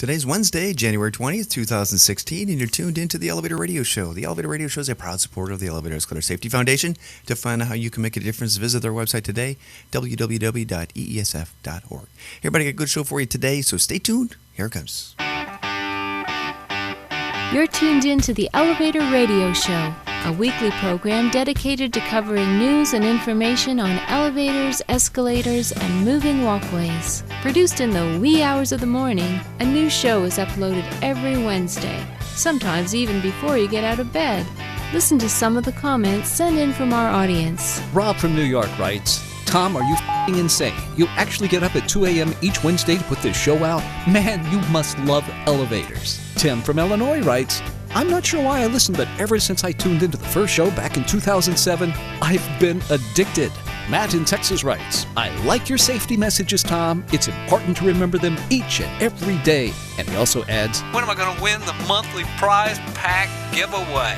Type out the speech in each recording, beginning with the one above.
Today's Wednesday, January 20th, 2016, and you're tuned into the Elevator Radio Show. The Elevator Radio Show is a proud supporter of the Elevator Escalator Safety Foundation. To find out how you can make a difference, visit their website today, www.eesf.org. Everybody, got a good show for you today, so stay tuned. Here it comes. You're tuned in to the Elevator Radio Show, a weekly program dedicated to covering news and information on elevators, escalators, and moving walkways. Produced in the wee hours of the morning, a new show is uploaded every Wednesday, sometimes even before you get out of bed. Listen to some of the comments sent in from our audience. Rob from New York writes, Tom, are you f***ing insane? You actually get up at 2 a.m. each Wednesday to put this show out? Man, you must love elevators. Tim from Illinois writes, I'm not sure why I listened, but ever since I tuned into the first show back in 2007, I've been addicted. Matt in Texas writes, I like your safety messages, Tom. It's important to remember them each and every day. And he also adds, when am I going to win the monthly prize pack giveaway?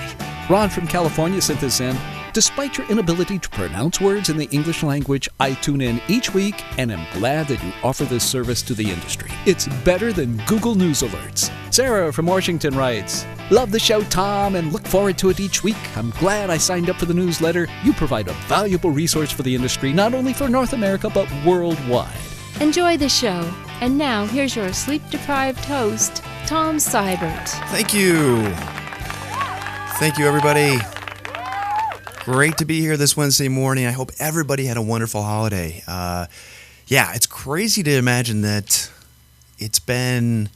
Ron from California sent this in. Despite your inability to pronounce words in the English language, I tune in each week and am glad that you offer this service to the industry. It's better than Google News alerts. Sarah from Washington writes, love the show, Tom, and look forward to it each week. I'm glad I signed up for the newsletter. You provide a valuable resource for the industry, not only for North America, but worldwide. Enjoy the show. And now, here's your sleep-deprived host, Tom Seibert. Thank you. Thank you, everybody. Great to be here this Wednesday morning. I hope everybody had a wonderful holiday. It's crazy to imagine that it's been...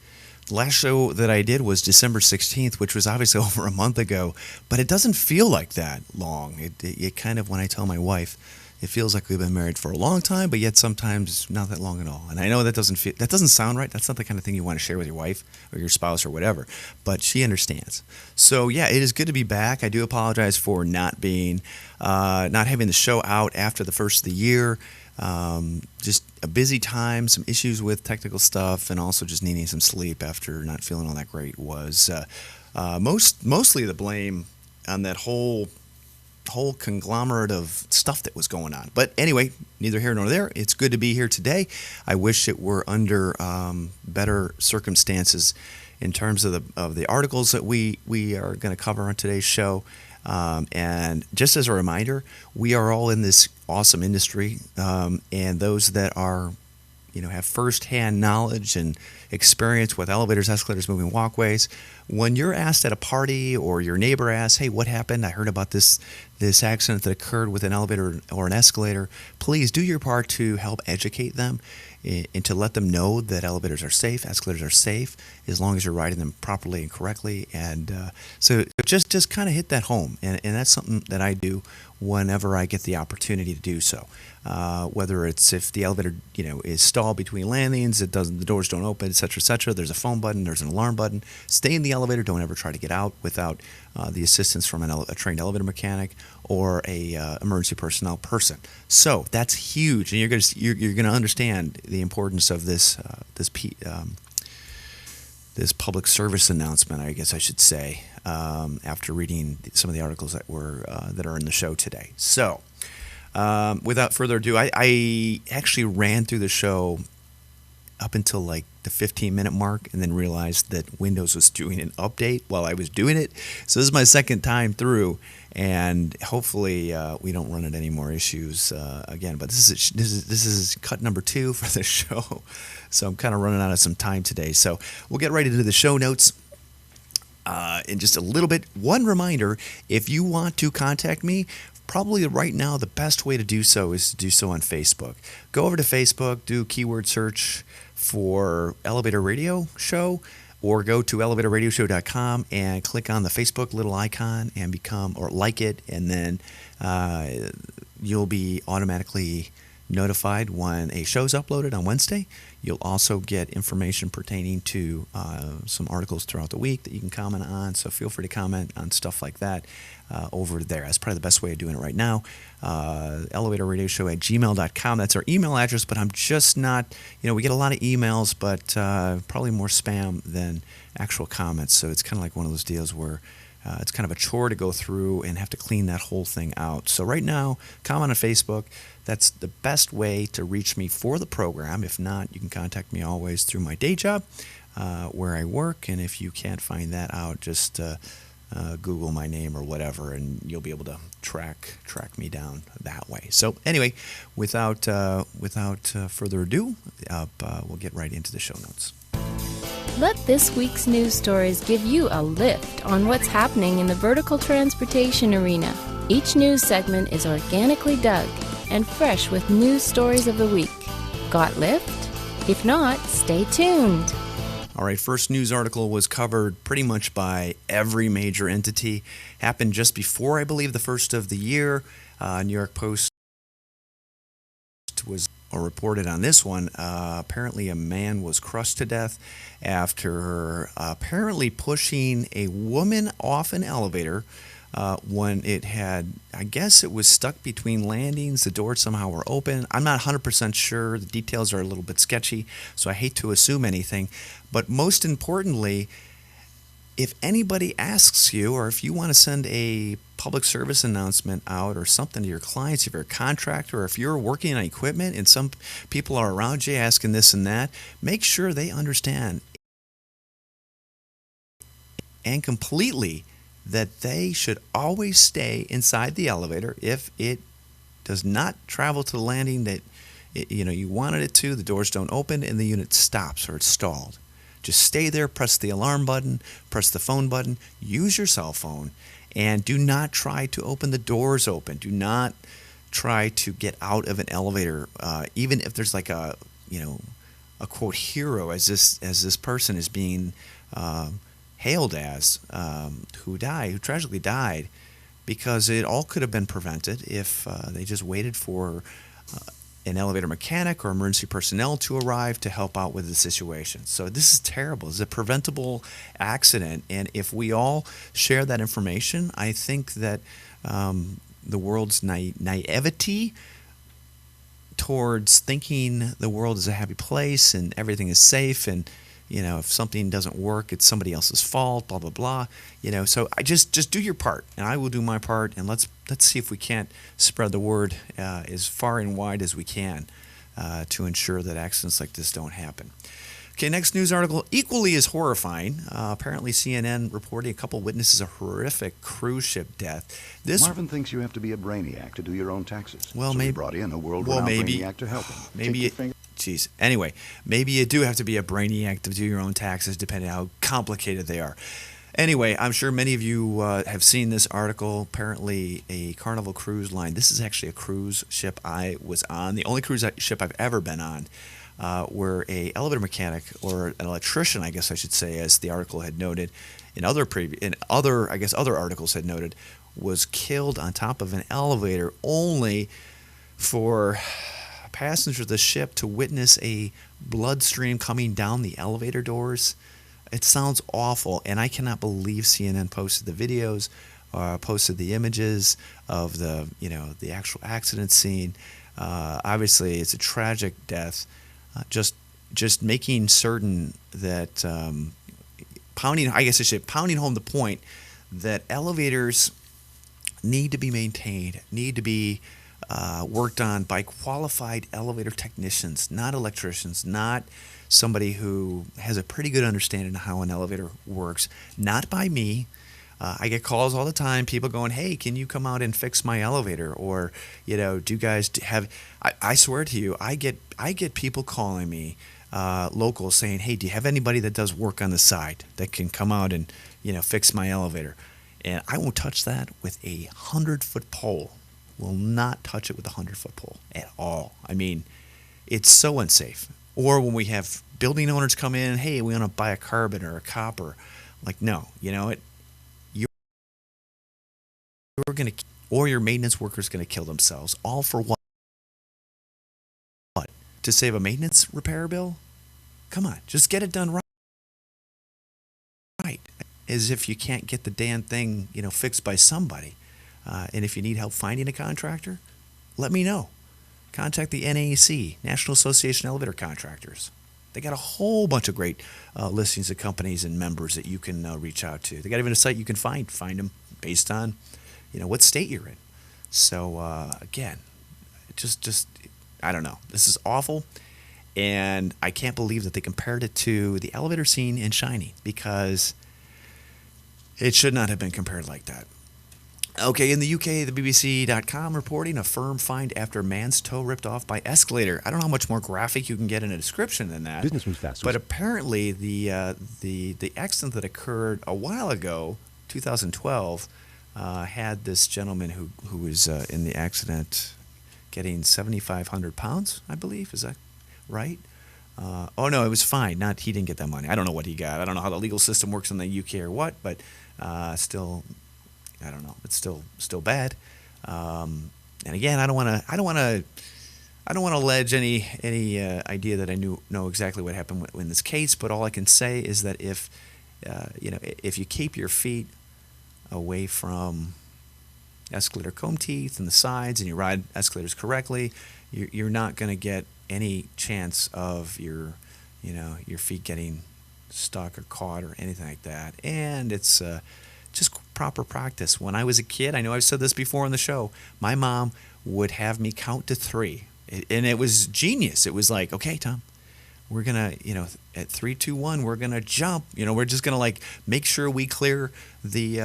The last show that I did was December 16th, which was obviously over a month ago, but it doesn't feel like that long. It kind of, when I tell my wife, it feels like we've been married for a long time, but yet sometimes not that long at all. And I know that doesn't sound right. That's not the kind of thing you want to share with your wife or your spouse or whatever, but she understands. So yeah, it is good to be back. I do apologize for not having the show out after the first of the year. Just a busy time, some issues with technical stuff, and also just needing some sleep after not feeling all that great was mostly the blame on that whole conglomerate of stuff that was going on. But anyway, neither here nor there. It's good to be here today. I wish it were under better circumstances in terms of the articles that we are going to cover on today's show. And just as a reminder, we are all in this awesome industry, and those that are, have firsthand knowledge and experience with elevators, escalators, moving walkways. When you're asked at a party or your neighbor asks, hey, what happened? I heard about this accident that occurred with an elevator or an escalator. Please do your part to help educate them and to let them know that elevators are safe, escalators are safe, as long as you're riding them properly and correctly. And so just kind of hit that home. And that's something that I do whenever I get the opportunity to do so. Whether it's if the elevator, is stalled between landings, the doors don't open, et cetera, there's a phone button, there's an alarm button. Stay in the elevator. Don't ever try to get out without the assistance from a trained elevator mechanic or a emergency personnel person. So that's huge, and you're gonna understand the importance of this public service announcement, I guess I should say, after reading some of the articles that are in the show today. So, without further ado, I actually ran through the show up until like the 15-minute mark and then realized that Windows was doing an update while I was doing it. So this is my second time through, and hopefully we don't run into any more issues again. But this is cut number 2 for the show, so I'm kind of running out of some time today. So we'll get right into the show notes in just a little bit. One reminder, if you want to contact me, probably right now the best way to do so is to do so on Facebook. Go over to Facebook, do keyword search for Elevator Radio Show, or go to elevatorradioshow.com and click on the Facebook little icon and like it, and then you'll be automatically notified when a show's uploaded on Wednesday. You'll also get information pertaining to some articles throughout the week that you can comment on, so feel free to comment on stuff like that over there. That's probably the best way of doing it right now. elevatorradioshow@gmail.com. That's our email address, but I'm just not, we get a lot of emails, but probably more spam than actual comments, so it's kind of like one of those deals where It's kind of a chore to go through and have to clean that whole thing out. So right now, comment on Facebook. That's the best way to reach me for the program. If not, you can contact me always through my day job where I work. And if you can't find that out, just Google my name or whatever, and you'll be able to track me down that way. So anyway, without further ado, we'll get right into the show notes. Let this week's news stories give you a lift on what's happening in the vertical transportation arena. Each news segment is organically dug and fresh with news stories of the week. Got lift? If not, stay tuned. All right, first news article was covered pretty much by every major entity. Happened just before, I believe, the first of the year. New York Post was reported on this one. Apparently a man was crushed to death after apparently pushing a woman off an elevator when it had, I guess it was stuck between landings. The doors somehow were open. I'm not 100% sure. The details are a little bit sketchy, so I hate to assume anything. But most importantly, if anybody asks you, or if you want to send a public service announcement out or something to your clients, if you're a contractor or if you're working on equipment and some people are around you asking this and that, make sure they understand and completely that they should always stay inside the elevator. If it does not travel to the landing that you wanted it to, the doors don't open and the unit stops or it's stalled. Just stay there, press the alarm button, press the phone button, use your cell phone, and do not try to open the doors open. Do not try to get out of an elevator, even if there's like a quote hero, as this person is being hailed as, who tragically died, because it all could have been prevented if they just waited for an elevator mechanic or emergency personnel to arrive to help out with the situation. So this is terrible. It's a preventable accident, and if we all share that information, I think that the world's naivety towards thinking the world is a happy place and everything is safe, and if something doesn't work, it's somebody else's fault, blah blah blah. So I just do your part, and I will do my part, and let's see if we can't spread the word as far and wide as we can to ensure that accidents like this don't happen. Okay, next news article, equally as horrifying. Apparently CNN reporting a couple witnesses a horrific cruise ship death. Marvin thinks you have to be a brainiac to do your own taxes. Well, so maybe he brought in a world-renowned brainiac to help him. Maybe Jeez. Anyway, maybe you do have to be a brainiac to do your own taxes, depending on how complicated they are. Anyway, I'm sure many of you have seen this article. Apparently, a Carnival Cruise Line. This is actually a cruise ship I was on, the only cruise ship I've ever been on, where a elevator mechanic, or an electrician, I guess I should say, as the article had noted, other articles had noted, was killed on top of an elevator, only for passengers of the ship to witness a blood stream coming down the elevator doors. It sounds awful, and I cannot believe CNN posted the videos, posted the images of the actual accident scene. Obviously, it's a tragic death. Just making certain that pounding home the point that elevators need to be maintained, need to be worked on by qualified elevator technicians, not electricians, not somebody who has a pretty good understanding of how an elevator works, not by me. I get calls all the time, people going, hey, can you come out and fix my elevator? Or, do you guys have, I swear to you, I get people calling me, locals, saying, hey, do you have anybody that does work on the side that can come out and, fix my elevator? And I won't touch that with a 100-foot pole. Will not touch it with a 100-foot pole at all. I mean, it's so unsafe. Or when we have building owners come in, hey, we want to buy a carbon or a copper. Like, no, you're going to, or your maintenance worker's going to kill themselves. All for what? To save a maintenance repair bill? Come on, just get it done right. As if you can't get the damn thing, fixed by somebody. And if you need help finding a contractor, let me know. Contact the NAC, National Association of Elevator Contractors. They got a whole bunch of great listings of companies and members that you can reach out to. They got even a site you can find them based on, what state you're in. So again, just I don't know. This is awful, and I can't believe that they compared it to the elevator scene in Shining, because it should not have been compared like that. Okay, in the UK, the BBC.com reporting a firm fined after man's toe ripped off by escalator. I don't know how much more graphic you can get in a description than that. Business moves fast. But apparently, the accident that occurred a while ago, 2012, had this gentleman who was in the accident getting 7,500 pounds, I believe. Is that right? Oh no, it was fine. He didn't get that money. I don't know what he got. I don't know how the legal system works in the UK or what, but still, I don't know. It's still bad. And again, I don't want to allege any idea that I know exactly what happened in this case. But all I can say is that if you keep your feet away from escalator comb teeth and the sides, and you ride escalators correctly, you're not going to get any chance of your feet getting stuck or caught or anything like that. And it's just proper practice. When I was a kid, I know I've said this before on the show, my mom would have me count to 3. And it was genius. It was like, okay, Tom, we're going to, at 3, 2, 1, we're going to jump. We're just going to make sure we clear the,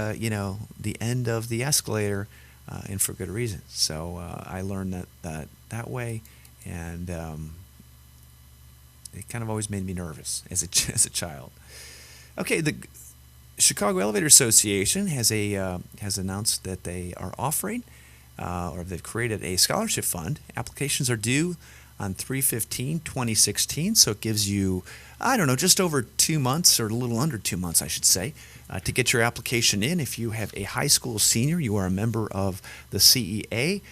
the end of the escalator, and for good reason. So I learned that way. And it kind of always made me nervous as a child. Okay, the Chicago Elevator Association has announced that they are offering, or they've created a scholarship fund. Applications are due on 3/15/2016, so it gives you, just over 2 months, or a little under 2 months, I should say, to get your application in. If you have a high school senior, you are a member of the CEA.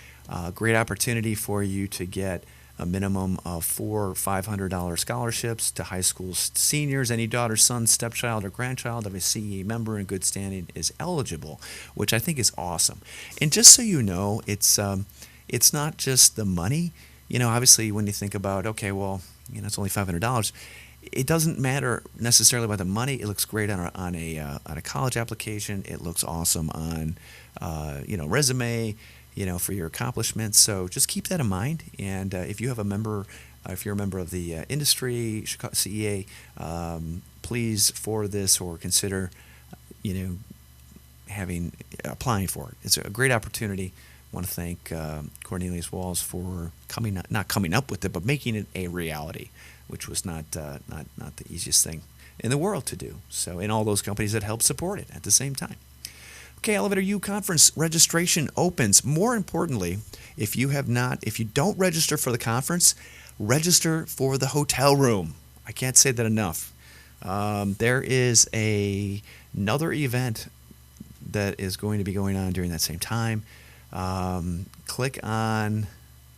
Great opportunity for you to get a minimum of $400 or $500 scholarships to high school seniors. Any daughter, son, stepchild, or grandchild of a CEA member in good standing is eligible, which I think is awesome. And just so you know, it's not just the money. Obviously, when you think about, okay, well, it's only $500. It doesn't matter necessarily about the money. It looks great on a college application. It looks awesome on resume, for your accomplishments. So just keep that in mind. And if you're a member of the industry, Chicago CEA, please forward this or consider, applying for it. It's a great opportunity. I want to thank Cornelius Walls for not coming up with it, but making it a reality, which was not the easiest thing in the world to do. So, and all those companies that help support it at the same time. Okay, Elevator U Conference registration opens. More importantly, if you don't register for the conference, register for the hotel room. I can't say that enough. There is another event that is going to be going on during that same time. Click on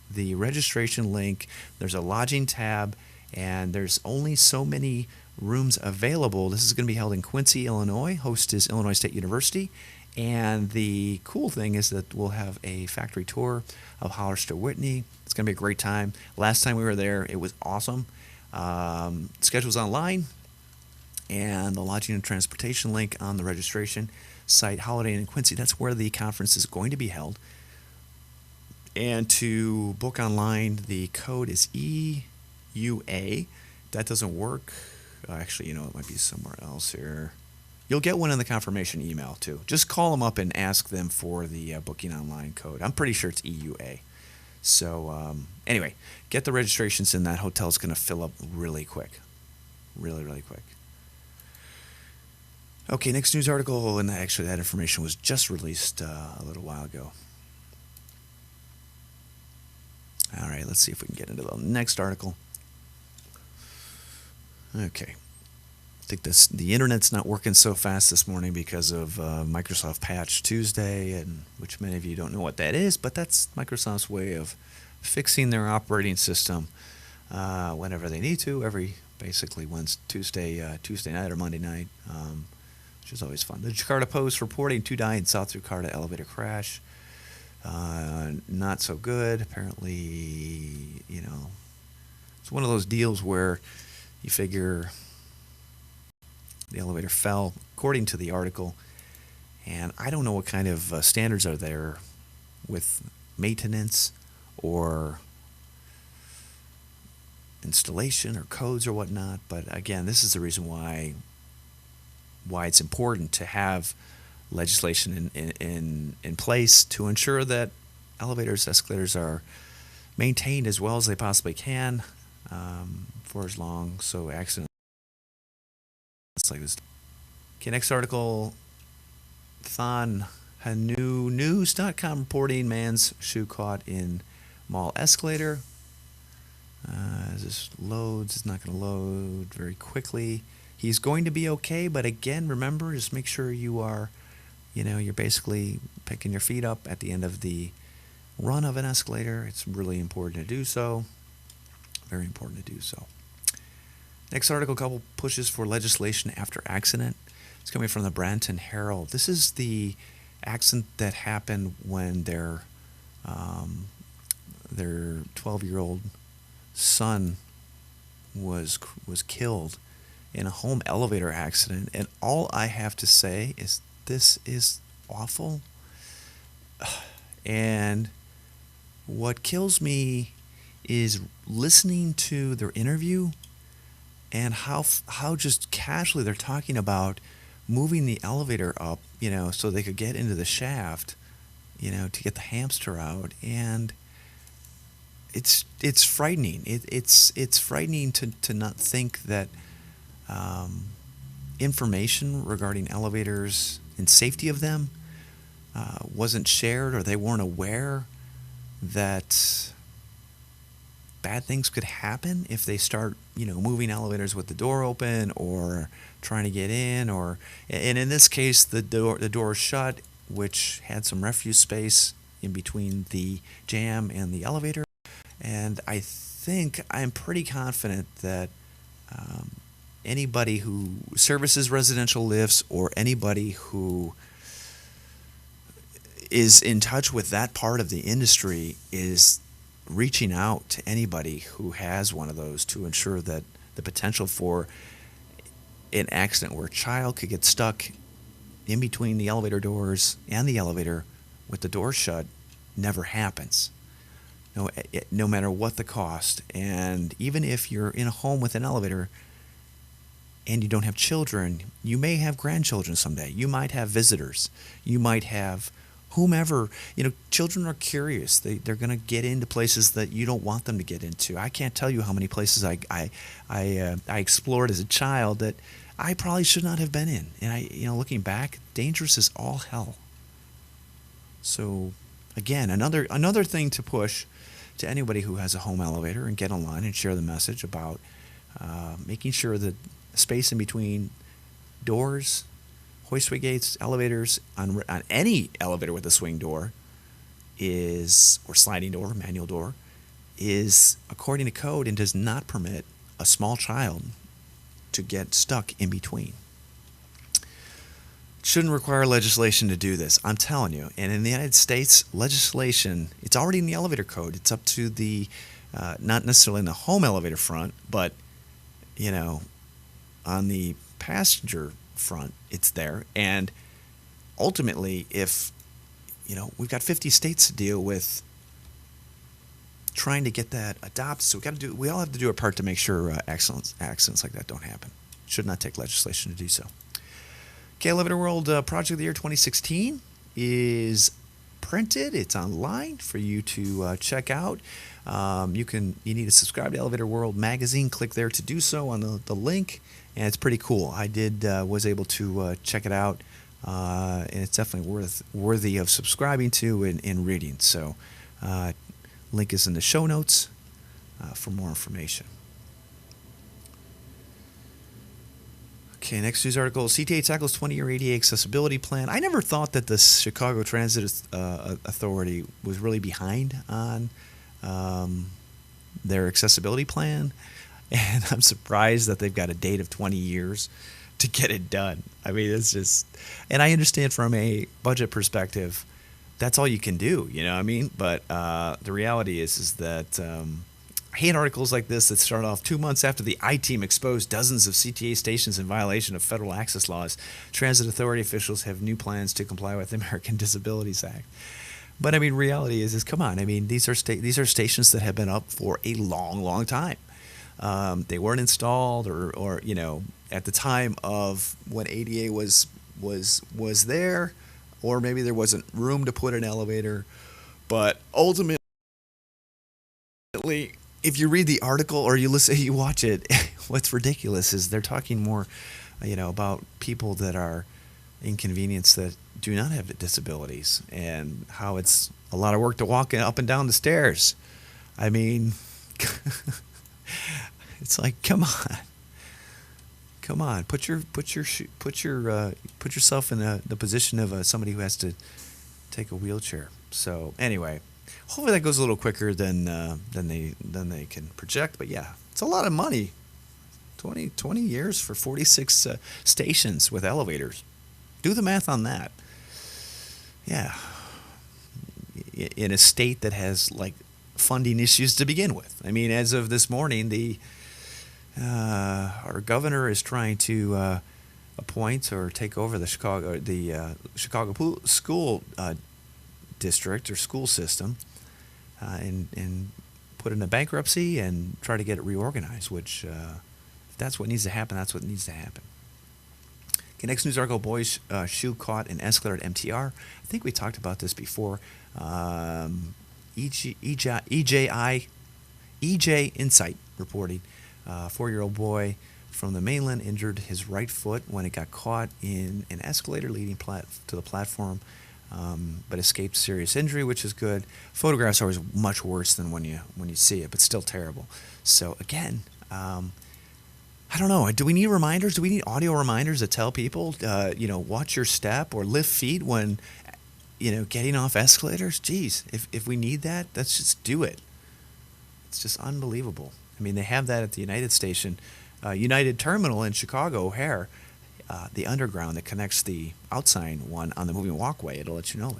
the registration link. There's a lodging tab, and there's only so many rooms available. This is going to be held in Quincy, Illinois. Host is Illinois State University. And the cool thing is that we'll have a factory tour of Hollister Whitney. It's going to be a great time. Last time we were there, it was awesome. Schedule's online, and the lodging and transportation link on the registration site, Holiday Inn in Quincy. That's where the conference is going to be held. And to book online, the code is EUA. That doesn't work. Actually, it might be somewhere else here. You'll get one in the confirmation email, too. Just call them up and ask them for the booking online code. I'm pretty sure it's EUA. So, anyway, get the registrations in. That hotel's going to fill up really quick. Really, really quick. Okay, next news article, and actually that information was just released a little while ago. All right, let's see if we can get into the next article. Okay. I think the internet's not working so fast this morning because of Microsoft Patch Tuesday, and which many of you don't know what that is, but that's Microsoft's way of fixing their operating system whenever they need to, basically Tuesday night or Monday night, which is always fun. The Jakarta Post reporting 2 died in South Jakarta elevator crash. Not so good. Apparently, it's one of those deals where You figure the elevator fell, according to the article, and I don't know what kind of standards are there with maintenance or installation or codes or whatnot. But again, this is the reason why it's important to have legislation in place to ensure that elevators, escalators are maintained as well as they possibly can for as long so accidents like this. Okay, next article. ThanHanuNews.com reporting man's shoe caught in mall escalator. As this loads, it's not going to load very quickly. He's going to be okay, but again, remember, just make sure you are, you're basically picking your feet up at the end of the run of an escalator. It's really important to do so. Very important to do so. Next article, couple pushes for legislation after accident. It's coming from the Branton Herald. This is the accident that happened when their 12-year-old son was killed in a home elevator accident. And all I have to say is this is awful. And what kills me is listening to their interview and how just casually they're talking about moving the elevator up, so they could get into the shaft, to get the hamster out. And it's frightening. It's frightening to not think that information regarding elevators and safety of them wasn't shared, or they weren't aware that bad things could happen if they start, moving elevators with the door open or trying to get in, and in this case, the door shut, which had some refuse space in between the jam and the elevator. And I'm pretty confident that anybody who services residential lifts or anybody who is in touch with that part of the industry is reaching out to anybody who has one of those to ensure that the potential for an accident where a child could get stuck in between the elevator doors and the elevator with the door shut never happens, no matter what the cost. And even if you're in a home with an elevator and you don't have children, you may have grandchildren someday. You might have visitors. You might have whomever. Children are curious. They're going to get into places that you don't want them to get into. I can't tell you how many places I explored as a child that I probably should not have been in. And looking back, dangerous as all hell. So again, another thing to push to anybody who has a home elevator, and get online and share the message about making sure that space in between doors, hoistway gates, elevators, on any elevator with a swing door or sliding door, manual door, is according to code and does not permit a small child to get stuck in between. It shouldn't require legislation to do this, I'm telling you. And in the United States, legislation, it's already in the elevator code. It's up to the, not necessarily in the home elevator front, but, on the passenger front, it's there. And ultimately, if, we've got 50 states to deal with trying to get that adopted, so we all have to do our part to make sure accidents like that don't happen. Should not take legislation to do so. Okay, Elevator World Project of the Year 2016 is printed. It's online for you to check out. You need to subscribe to Elevator World magazine. Click there to do so on the link, and it's pretty cool. I was able to check it out, and it's definitely worthy of subscribing to and reading. So, link is in the show notes for more information. Okay, next news article. CTA tackles 20-year ADA accessibility plan. I never thought that the Chicago Transit Authority was really behind on their accessibility plan, and I'm surprised that they've got a date of 20 years to get it done. I mean, it's just, and I understand from a budget perspective, that's all you can do, you know what I mean? But the reality is that I hate articles like this that start off 2 months after the I-Team exposed dozens of CTA stations in violation of federal access laws. Transit authority officials have new plans to comply with the American Disabilities Act. But I mean, reality is come on. I mean, these are stations that have been up for a long, long time. They weren't installed, or at the time of when ADA was there, or maybe there wasn't room to put an elevator. But ultimately, if you read the article or you watch it, what's ridiculous is they're talking more, about people that are inconvenienced that do not have disabilities, and how it's a lot of work to walk up and down the stairs. I mean, it's like, come on, put yourself in the position of somebody who has to take a wheelchair. So anyway. Hopefully that goes a little quicker than they can project. But yeah, it's a lot of money. 20 years for 46 stations with elevators. Do the math on that. Yeah. In a state that has like funding issues to begin with. I mean, as of this morning, our governor is trying to appoint or take over the Chicago school district or school system, and put it in a bankruptcy and try to get it reorganized, which if that's what needs to happen, that's what needs to happen. Okay, next news article, boy's shoe caught in escalator at MTR. I think we talked about this before. EJ Insight reporting, 4-year-old boy from the mainland injured his right foot when it got caught in an escalator leading to the platform, but escaped serious injury, which is good. Photographs are always much worse than when you see it, but still terrible. So again, I don't know. Do we need reminders? Do we need audio reminders that tell people, watch your step or lift feet when, getting off escalators? Geez, if we need that, let's just do it. It's just unbelievable. I mean, they have that at the United Terminal in Chicago O'Hare. The underground that connects the outside one on the moving walkway. It'll let you know,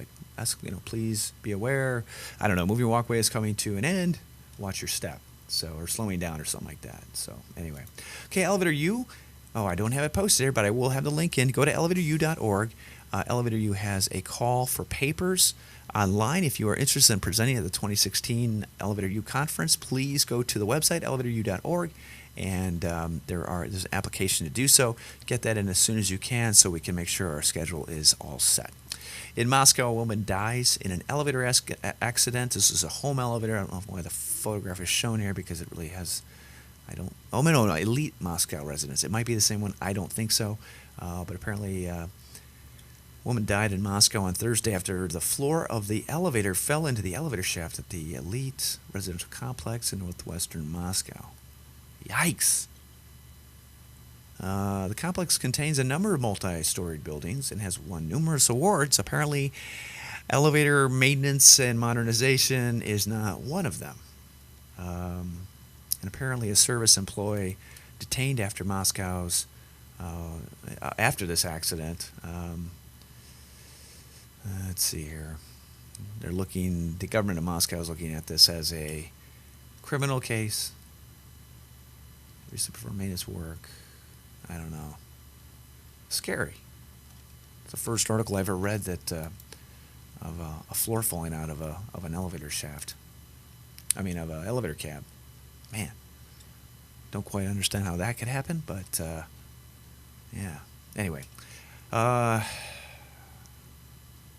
please be aware. I don't know, moving walkway is coming to an end. Watch your step. So, or slowing down or something like that. So, anyway. Okay, Elevator U. Oh, I don't have it posted there, but I will have the link in. Go to elevatoru.org. Elevator U has a call for papers online. If you are interested in presenting at the 2016 Elevator U conference, please go to the website, elevatoru.org. And there's an application to do so. Get that in as soon as you can so we can make sure our schedule is all set. In Moscow, a woman dies in an elevator accident. This is a home elevator. I don't know why the photograph is shown here because it really has, no, elite Moscow residence. It might be the same one. I don't think so. But apparently, a woman died in Moscow on Thursday after the floor of the elevator fell into the elevator shaft at the elite residential complex in northwestern Moscow. Yikes. The complex contains a number of multi-storied buildings and has won numerous awards. Apparently, elevator maintenance and modernization is not one of them. And apparently, a service employee detained after after this accident. Let's see here. The government of Moscow is looking at this as a criminal case. Recently performed maintenance work. I don't know. Scary. It's the first article I ever read that of a floor falling out of an elevator shaft. Of an elevator cab. Man, don't quite understand how that could happen, but yeah. Anyway,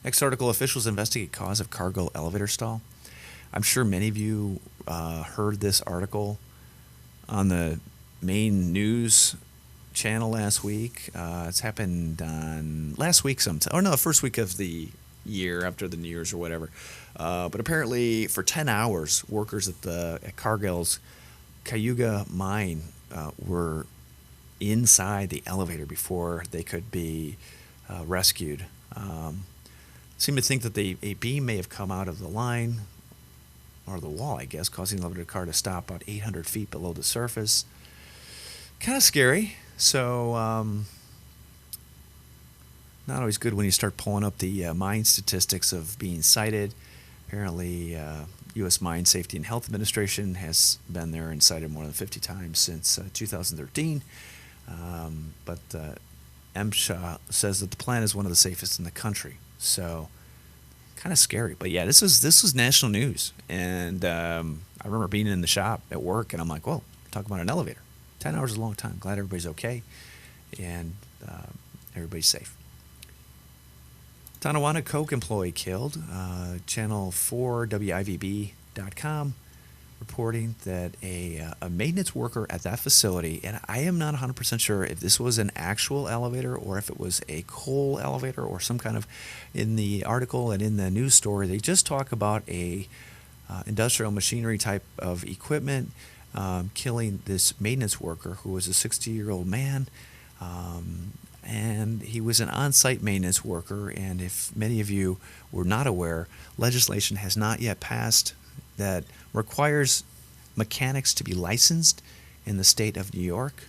next article: officials investigate cause of cargo elevator stall. I'm sure many of you heard this article on the main news channel last week. It's happened on last week sometime. Or no, the first week of the year after the New Year's or whatever. But apparently for 10 hours, workers at Cargill's Cayuga mine were inside the elevator before they could be rescued. Seem to think that a beam may have come out of the line or the wall, I guess, causing the elevator car to stop about 800 feet below the surface. Kind of scary. So, not always good when you start pulling up the mine statistics of being cited. Apparently, U.S. Mine Safety and Health Administration has been there and cited more than 50 times since 2013. But MSHA says that the plant is one of the safest in the country. So, kind of scary. But yeah, this was national news. And I remember being in the shop at work, and I'm like, whoa, talk about an elevator. 10 hours is a long time. Glad everybody's okay, and everybody's safe. Tonawanda Coke employee killed. Channel 4 WIVB.com reporting that a maintenance worker at that facility, and I am not 100% sure if this was an actual elevator or if it was a coal elevator or some kind of, in the article and in the news story, they just talk about a industrial machinery type of equipment killing this maintenance worker who was a 60-year-old man. And he was an on-site maintenance worker, and if many of you were not aware, legislation has not yet passed that requires mechanics to be licensed in the state of New York,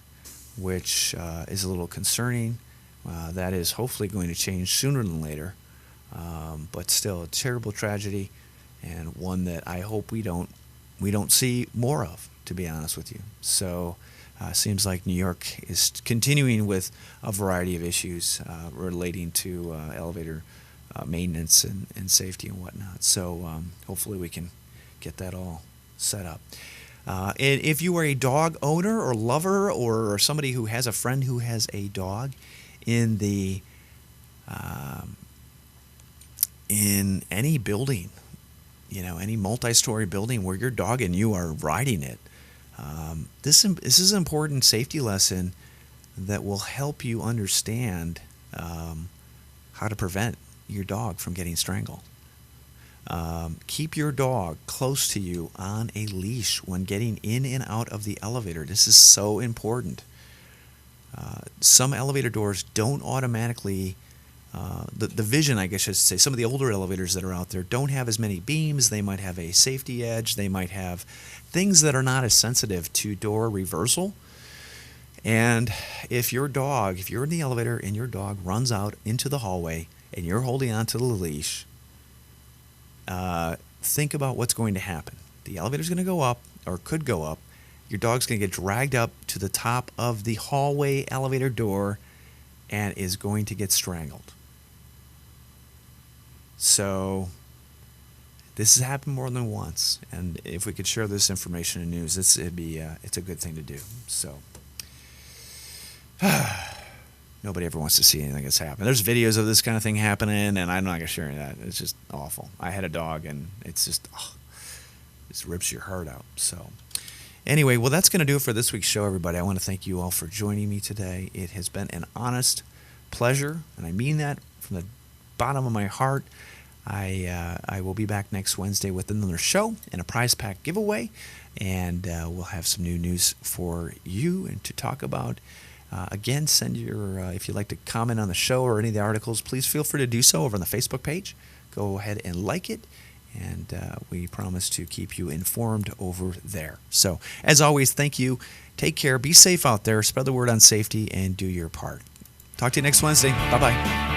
which is a little concerning. That is hopefully going to change sooner than later, but still a terrible tragedy, and one that I hope we don't see more of, to be honest with you. So seems like New York is continuing with a variety of issues relating to elevator maintenance and safety and whatnot. So hopefully we can get that all set up. And if you are a dog owner or lover or somebody who has a friend who has a dog in the in any building, any multi-story building where your dog and you are riding it, this is an important safety lesson that will help you understand how to prevent your dog from getting strangled. Keep your dog close to you on a leash when getting in and out of the elevator. This is so important. Some elevator doors don't automatically, the vision, I guess I should say, some of the older elevators that are out there don't have as many beams. They might have a safety edge. They might have things that are not as sensitive to door reversal. And if you're in the elevator and your dog runs out into the hallway and you're holding onto the leash, think about what's going to happen. The elevator's going to go up, or could go up. Your dog's going to get dragged up to the top of the hallway elevator door and is going to get strangled. So this has happened more than once, and if we could share this information in news, it's a good thing to do. So nobody ever wants to see anything that's happened. There's videos of this kind of thing happening, and I'm not gonna share that. It's just awful. I had a dog, and it's just rips your heart out. So anyway, well, that's gonna do it for this week's show, everybody. I want to thank you all for joining me today. It has been an honest pleasure, and I mean that from the bottom of my heart. I will be back next Wednesday with another show and a prize pack giveaway, and we'll have some new news for you and to talk about. Again, send your if you'd like to comment on the show or any of the articles, please feel free to do so over on the Facebook page. Go ahead and like it, and we promise to keep you informed over there. So, as always, thank you. Take care. Be safe out there. Spread the word on safety and do your part. Talk to you next Wednesday. Bye-bye.